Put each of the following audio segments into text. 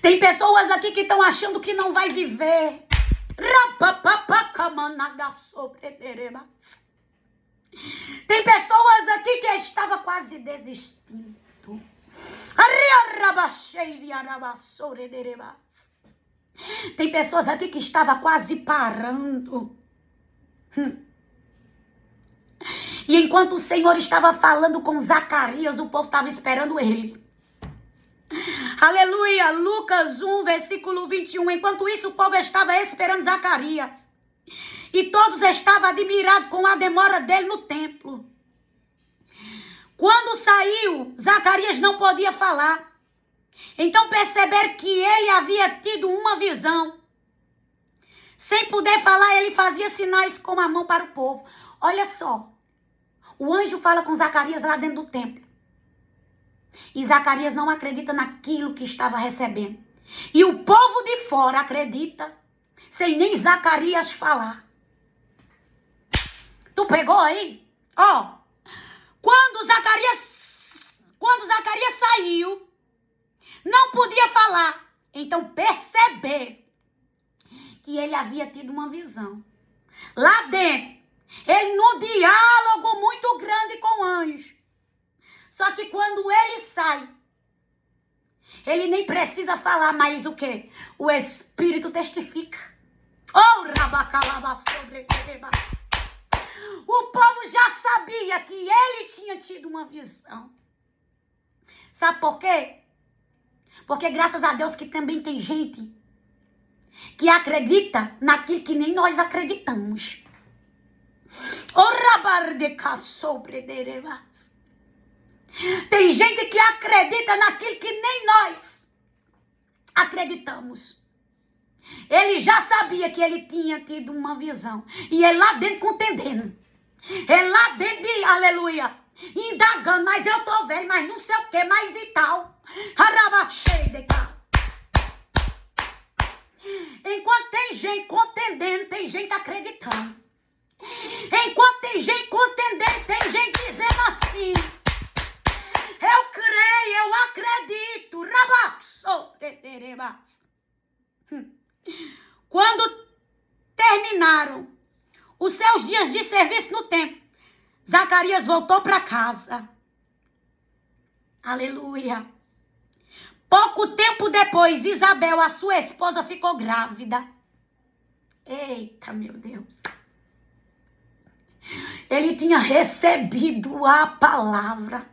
Tem pessoas aqui que estão achando que não vai viver. Tem pessoas aqui que estava quase desistindo. Tem pessoas aqui que estava quase parando. E enquanto o Senhor estava falando com Zacarias, o povo estava esperando ele. Aleluia, Lucas 1, versículo 21. Enquanto isso, o povo estava esperando Zacarias. E todos estavam admirados com a demora dele no templo. Quando saiu, Zacarias não podia falar. Então perceberam que ele havia tido uma visão. Sem poder falar, ele fazia sinais com a mão para o povo. Olha só, o anjo fala com Zacarias lá dentro do templo. E Zacarias não acredita naquilo que estava recebendo. E o povo de fora acredita, sem nem Zacarias falar. Tu pegou aí? Ó, quando Zacarias saiu, não podia falar. Então perceber que ele havia tido uma visão. Lá dentro, ele no diálogo muito grande com o anjo. Só que quando ele sai, ele nem precisa falar mais o quê? O Espírito testifica. Oh, rabacalaba sobre. O povo já sabia que ele tinha tido uma visão. Sabe por quê? Porque graças a Deus que também tem gente que acredita naquilo que nem nós acreditamos. Tem gente que acredita naquilo que nem nós acreditamos. Ele já sabia que ele tinha tido uma visão. E ele lá dentro contendendo. Ele lá dentro de, aleluia, indagando, mas eu tô velho, mas não sei o que, mais e tal. Enquanto tem gente contendendo, tem gente acreditando. Enquanto tem gente contendendo, tem gente dizendo assim: eu creio, eu acredito. Quando terminaram os seus dias de serviço no templo, Zacarias voltou para casa. Aleluia. Pouco tempo depois, Isabel, a sua esposa, ficou grávida. Eita, meu Deus. Ele tinha recebido a palavra.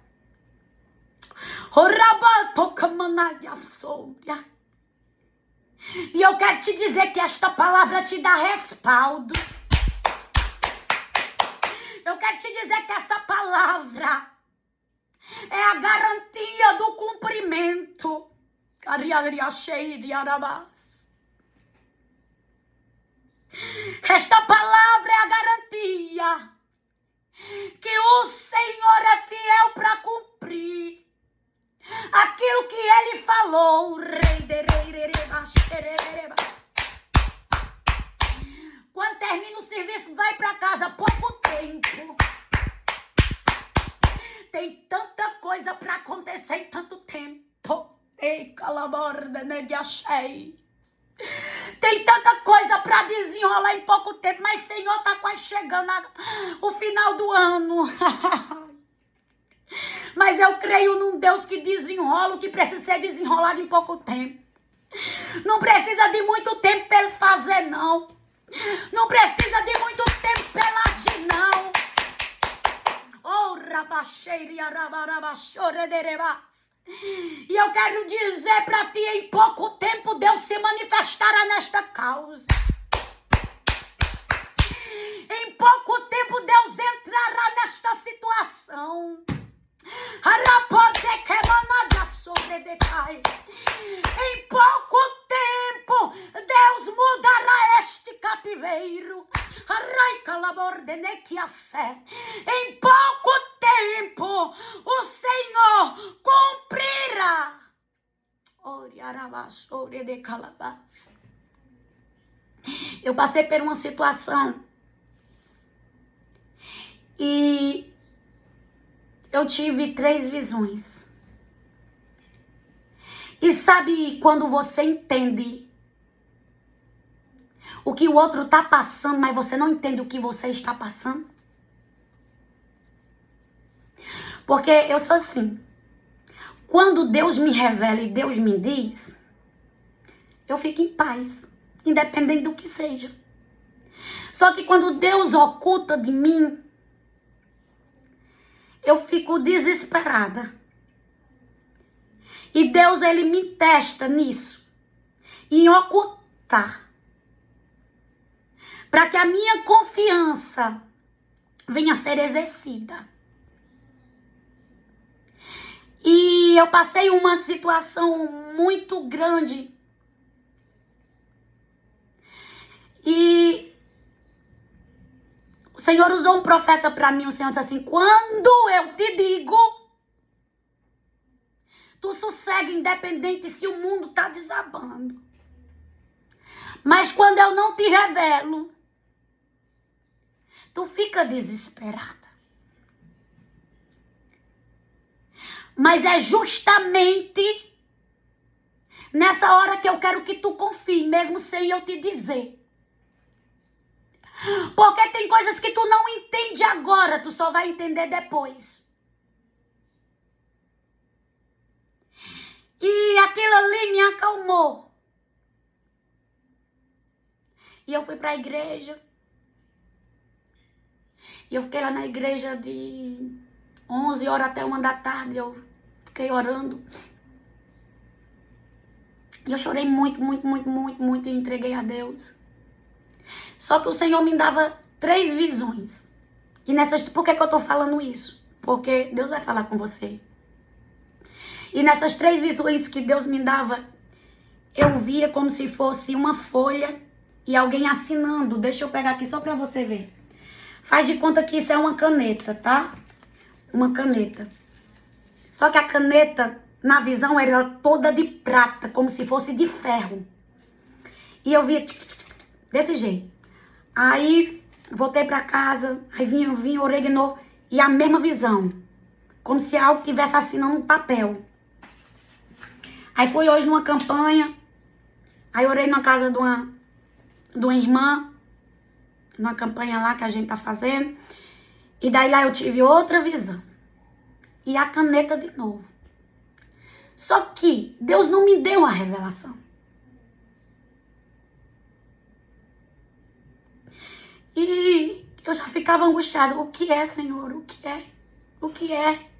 E eu quero te dizer que esta palavra te dá respaldo. Eu quero te dizer que essa palavra é a garantia do cumprimento. Esta palavra é a garantia que o Senhor é fiel para cumprir aquilo que ele falou. Quando termina o serviço, vai para casa, pouco tempo. Tem tanta coisa para acontecer em tanto tempo. Ei, calaborda, né, de achei. Tem tanta coisa para desenrolar em pouco tempo, mas Senhor, tá quase chegando o final do ano. Mas eu creio num Deus que desenrola o que precisa ser desenrolado em pouco tempo. Não precisa de muito tempo para ele fazer, não. Não precisa de muito tempo para ele agir, não. Oh, rabacheire, arabarabachoredereba. E eu quero dizer para ti, em pouco tempo Deus se manifestará nesta causa. Em pouco tempo Deus entrará nesta situação. Em pouco tempo Deus mudará este cativeiro. Em pouco tempo o Senhor cumprirá. Eu passei por uma situação e eu tive 3 visões. E sabe quando você entende o que o outro está passando, mas você não entende o que você está passando? Porque eu sou assim. Quando Deus me revela e Deus me diz, eu fico em paz, independente do que seja. Só que quando Deus oculta de mim, eu fico desesperada. E Deus, ele me testa nisso, em ocultar, para que a minha confiança venha a ser exercida. E eu passei uma situação muito grande. E o Senhor usou um profeta para mim. O Senhor disse assim: quando eu te digo, tu sossega independente se o mundo está desabando. Mas quando eu não te revelo, tu fica desesperada. Mas é justamente nessa hora que eu quero que tu confie, mesmo sem eu te dizer. Porque tem coisas que tu não entende agora, tu só vai entender depois. E aquilo ali me acalmou. E eu fui para a igreja. E eu fiquei lá na igreja de 11 horas até 1 da tarde. Eu fiquei orando. E eu chorei muito, muito, muito, muito, muito. E entreguei a Deus. Só que o Senhor me dava 3 visões. E nessas... Por que eu tô falando isso? Porque Deus vai falar com você. E nessas 3 visões que Deus me dava, eu via como se fosse uma folha e alguém assinando. Deixa eu pegar aqui só pra você ver. Faz de conta que isso é uma caneta, tá? Uma caneta. Só que a caneta, na visão, era toda de prata, como se fosse de ferro. E eu via desse jeito. Aí, voltei pra casa, aí vinha, orei de novo, e a mesma visão. Como se algo estivesse assinando um papel. Aí fui hoje numa campanha, aí orei na casa de uma irmã, numa campanha lá que a gente tá fazendo. E daí lá eu tive outra visão. E a caneta de novo. Só que Deus não me deu a revelação. E eu já ficava angustiada. O que é, Senhor? O que é? O que é?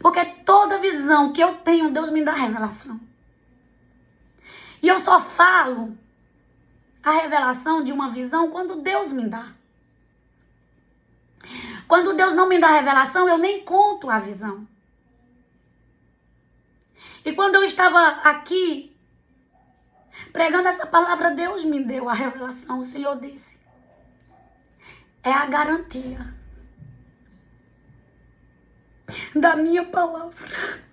Porque toda visão que eu tenho, Deus me dá a revelação. E eu só falo a revelação de uma visão quando Deus me dá. Quando Deus não me dá a revelação, eu nem conto a visão. E quando eu estava aqui pregando essa palavra, Deus me deu a revelação. O Senhor disse: é a garantia da minha palavra.